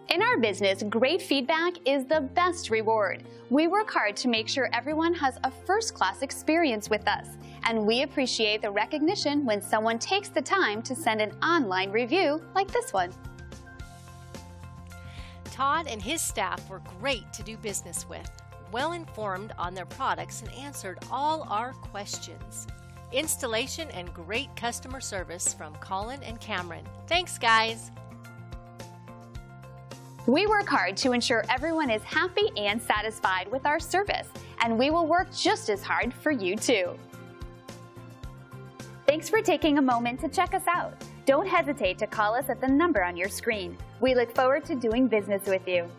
In our business, great feedback is the best reward. We work hard to make sure everyone has a first-class experience with us, and we appreciate the recognition when someone takes the time to send an online review like this one. Todd and his staff were great to do business with, well informed on their products and answered all our questions. Installation and great customer service from Colin and Cameron. Thanks, guys. We work hard to ensure everyone is happy and satisfied with our service, and we will work just as hard for you too. Thanks for taking a moment to check us out. Don't hesitate to call us at the number on your screen. We look forward to doing business with you.